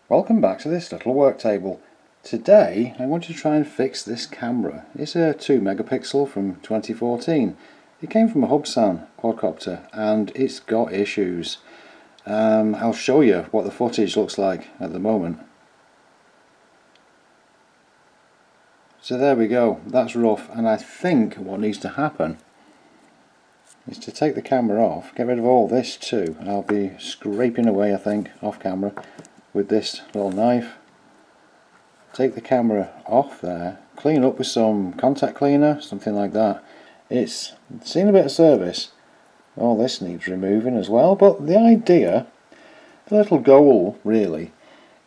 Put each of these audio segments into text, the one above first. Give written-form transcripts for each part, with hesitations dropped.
Welcome back to this little work table. Today I want to try and fix this camera. It's a 2 megapixel from 2014. It came from a Hubsan quadcopter and it's got issues. I'll show you what the footage looks like at the moment. So there we go, that's rough, and I think what needs to happen is to take the camera off, get rid of all this too. I'll be scraping away, I think, off camera with this little knife. Take the camera off there, clean up with some contact cleaner, something like that. It's seen a bit of service. All this needs removing as well, but the idea, the little goal really,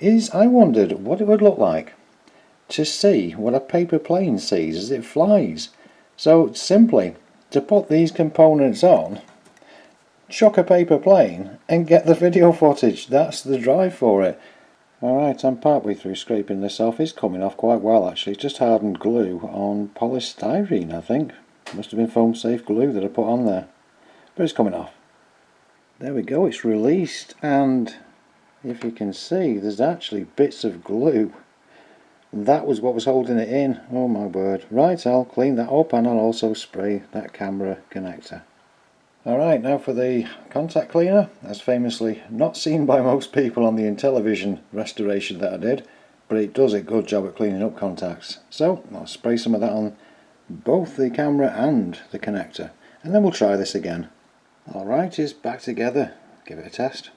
is I wondered what it would look like to see what a paper plane sees as it flies. So simply to put these components on, chuck a paper plane and get the video footage. That's the drive for it. Alright, I'm partway through scraping this off. It's coming off quite well actually. It's just hardened glue on polystyrene, I think. Must have been foam safe glue that I put on there. But it's coming off. There we go, it's released, and if you can see there's actually bits of glue. That was what was holding it in. Oh my word. Right, I'll clean that up and I'll also spray that camera connector. Alright, now for the contact cleaner, as famously not seen by most people on the Intellivision restoration that I did, but it does a good job at cleaning up contacts. So I'll spray some of that on both the camera and the connector, and then we'll try this again. Alright, it's back together. Give it a test.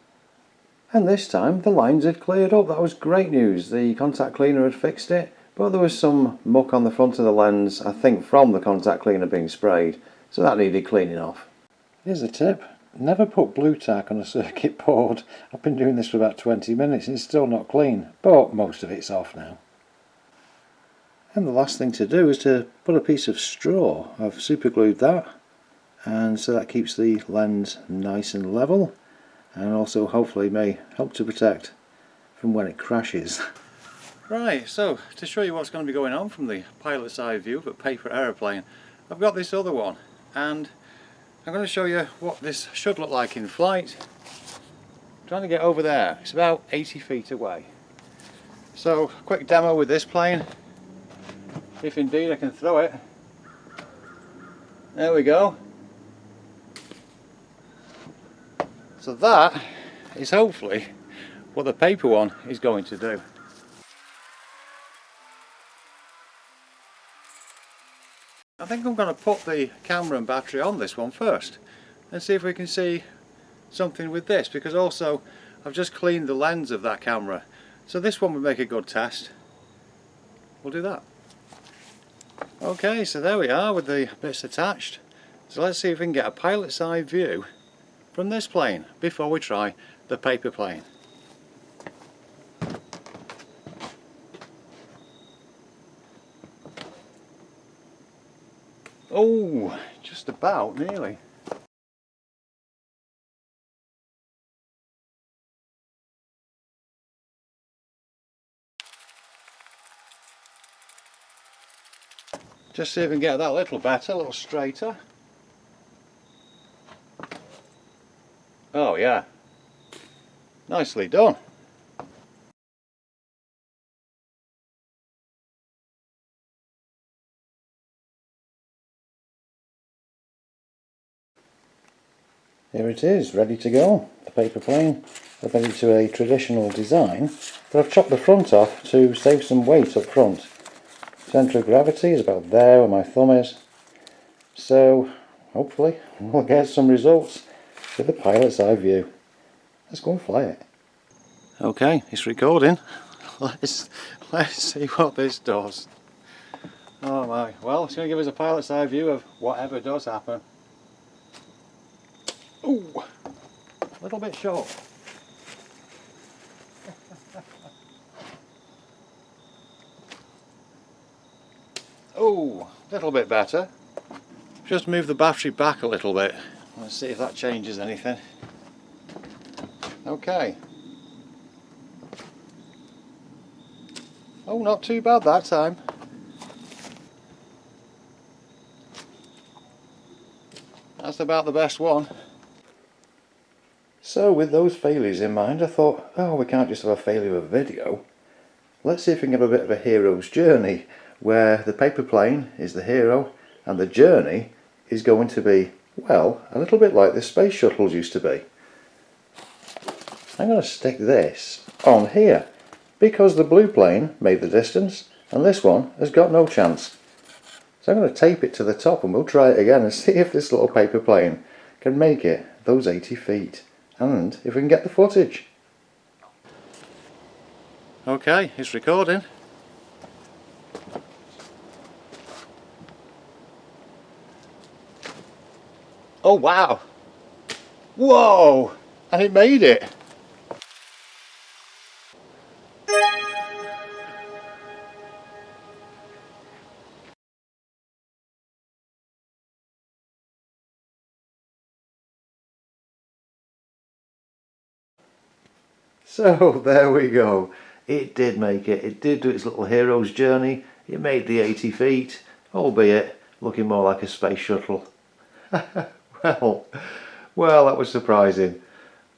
And this time the lines had cleared up. That was great news. The contact cleaner had fixed it, but there was some muck on the front of the lens, I think from the contact cleaner being sprayed, so that needed cleaning off. Here's a tip: never put blue tack on a circuit board. I've been doing this for about 20 minutes and it's still not clean, but most of it's off now. And the last thing to do is to put a piece of straw. I've superglued that, and so that keeps the lens nice and level, and also hopefully may help to protect from when it crashes. Right, so to show you what's going to be going on from the pilot's eye view of a paper aeroplane, I've got this other one, and I'm going to show you what this should look like in flight. I'm trying to get over there, it's about 80 feet away. So, quick demo with this plane, if indeed I can throw it. There we go. So that is hopefully what the paper one is going to do. I think I'm going to put the camera and battery on this one first and see if we can see something with this, because also I've just cleaned the lens of that camera, so this one would make a good test. We'll do that. Okay, so there we are with the bits attached. So let's see if we can get a pilot's eye view from this plane before we try the paper plane. Oh, just about, nearly. Just see if we can get that a little better, a little straighter. Oh yeah, nicely done. Here it is, ready to go, the paper plane. I've made it to a traditional design, but I've chopped the front off to save some weight up front. Centre of gravity is about there where my thumb is, so hopefully we'll get some results with the pilot's eye view. Let's go and fly it. Okay, it's recording. Let's see what this does. Oh my, well, it's going to give us a pilot's eye view of whatever does happen. Ooh, a little bit short. Oh, a little bit better. Just move the battery back a little bit. Let's see if that changes anything. Okay. Oh, not too bad that time. That's about the best one. So with those failures in mind, I thought, oh, we can't just have a failure of video. Let's see if we can have a bit of a hero's journey, where the paper plane is the hero and the journey is going to be, well, a little bit like the space shuttles used to be. I'm going to stick this on here because the blue plane made the distance and this one has got no chance. So I'm going to tape it to the top and we'll try it again and see if this little paper plane can make it those 80 feet and if we can get the footage. Okay, it's recording. Oh wow! Whoa! And it made it! So there we go. It did make it. It did do its little hero's journey. It made the 80 feet, albeit looking more like a space shuttle. Well, that was surprising.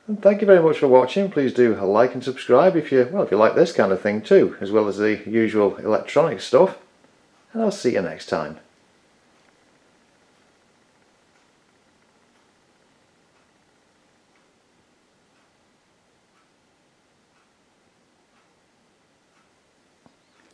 And thank you very much for watching. Please do like and subscribe if you like this kind of thing too, as well as the usual electronic stuff. And I'll see you next time.